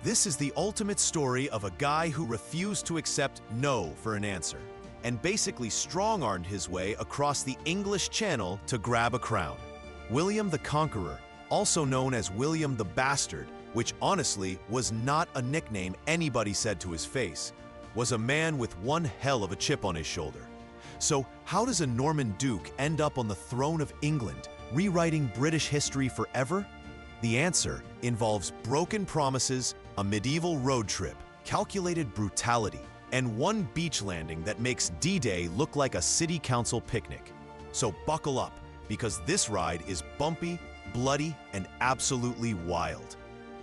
This is the ultimate story of a guy who refused to accept no for an answer, and basically strong-armed his way across the English Channel to grab a crown. William the Conqueror, also known as William the Bastard, which honestly was not a nickname anybody said to his face, was a man with one hell of a chip on his shoulder. So how does a Norman duke end up on the throne of England, rewriting British history forever? The answer involves broken promises, a medieval road trip, calculated brutality, and one beach landing that makes D-Day look like a city council picnic. So buckle up, because this ride is bumpy, bloody, and absolutely wild.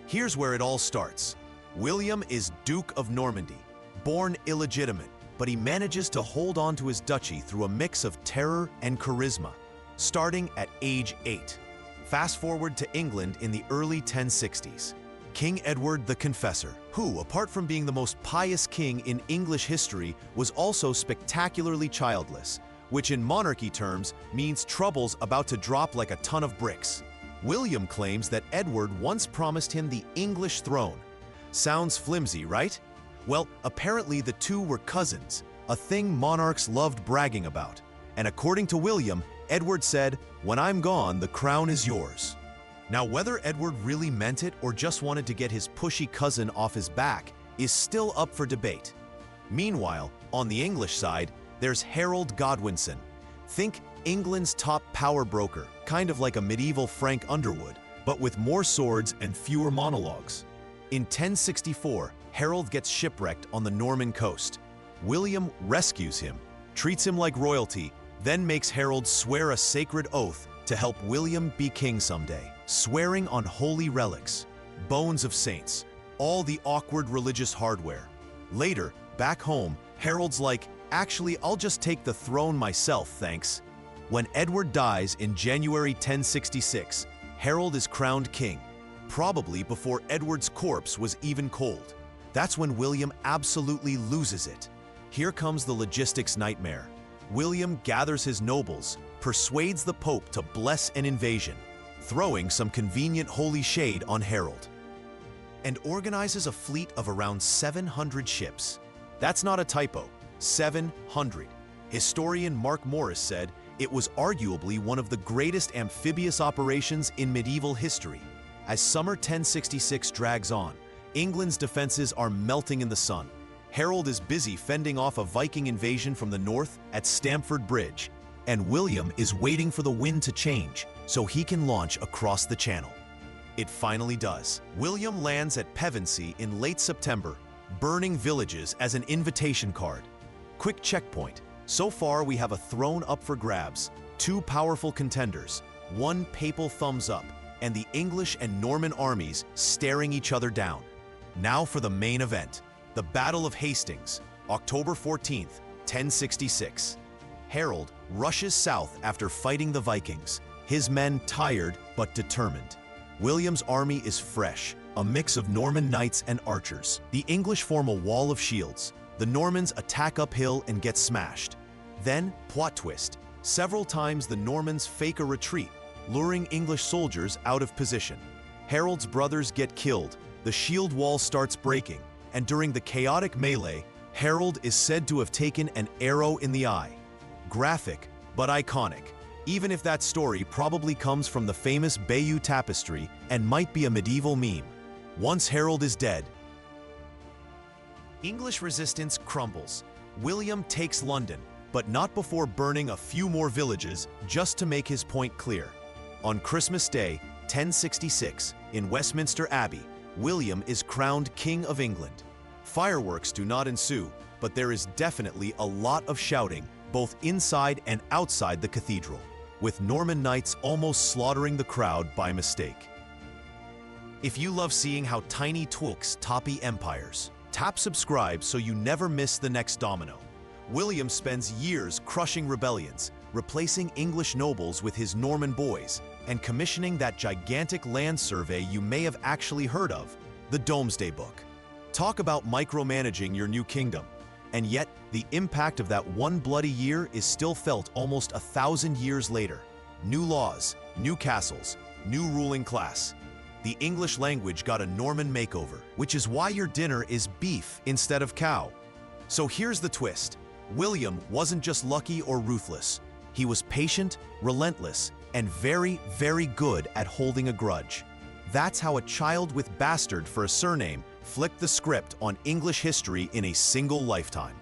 Here's where it all starts. William is Duke of Normandy, born illegitimate, but he manages to hold on to his duchy through a mix of terror and charisma, starting at age 8. Fast forward to England in the early 1060s. King Edward the Confessor, who, apart from being the most pious king in English history, was also spectacularly childless, which in monarchy terms means trouble's about to drop like a ton of bricks. William claims that Edward once promised him the English throne. Sounds flimsy, right? Well, apparently the two were cousins, a thing monarchs loved bragging about. And according to William, Edward said, "When I'm gone, the crown is yours." Now, whether Edward really meant it or just wanted to get his pushy cousin off his back is still up for debate. Meanwhile, on the English side, there's Harold Godwinson. Think England's top power broker, kind of like a medieval Frank Underwood, but with more swords and fewer monologues. In 1064, Harold gets shipwrecked on the Norman coast. William rescues him, treats him like royalty, then makes Harold swear a sacred oath to help William be king someday, swearing on holy relics, bones of saints, all the awkward religious hardware. Later, back home, Harold's like, "Actually, I'll just take the throne myself, thanks." When Edward dies in January 1066, Harold is crowned king, probably before Edward's corpse was even cold. That's when William absolutely loses it. Here comes the logistics nightmare. William gathers his nobles, persuades the Pope to bless an invasion, throwing some convenient holy shade on Harold, and organizes a fleet of around 700 ships. That's not a typo, 700. Historian Mark Morris said it was arguably one of the greatest amphibious operations in medieval history. As summer 1066 drags on, England's defenses are melting in the sun. Harold is busy fending off a Viking invasion from the north at Stamford Bridge, and William is waiting for the wind to change so he can launch across the channel. It finally does. William lands at Pevensey in late September, burning villages as an invitation card. Quick checkpoint. So far we have a throne up for grabs, two powerful contenders, one papal thumbs up, and the English and Norman armies staring each other down. Now for the main event. The Battle of Hastings, October 14th, 1066. Harold rushes south after fighting the Vikings, his men tired but determined. William's army is fresh, a mix of Norman knights and archers. The English form a wall of shields. The Normans attack uphill and get smashed. Then, plot twist, several times the Normans fake a retreat, luring English soldiers out of position. Harold's brothers get killed, the shield wall starts breaking, and during the chaotic melee, Harold is said to have taken an arrow in the eye. Graphic, but iconic, even if that story probably comes from the famous Bayeux Tapestry and might be a medieval meme. Once Harold is dead, English resistance crumbles. William takes London, but not before burning a few more villages just to make his point clear. On Christmas Day, 1066, in Westminster Abbey, William is crowned King of England. Fireworks do not ensue, but there is definitely a lot of shouting, both inside and outside the cathedral, with Norman knights almost slaughtering the crowd by mistake. If you love seeing how tiny twilks copy empires, tap subscribe so you never miss the next domino. William spends years crushing rebellions, replacing English nobles with his Norman boys, and commissioning that gigantic land survey you may have actually heard of, the Domesday Book. Talk about micromanaging your new kingdom. And yet, the impact of that one bloody year is still felt almost 1,000 years later. New laws, new castles, new ruling class. The English language got a Norman makeover. which is why your dinner is beef instead of cow. So here's the twist. William wasn't just lucky or ruthless. He was patient, relentless, and very, very good at holding a grudge. That's how a child with bastard for a surname flipped the script on English history in a single lifetime.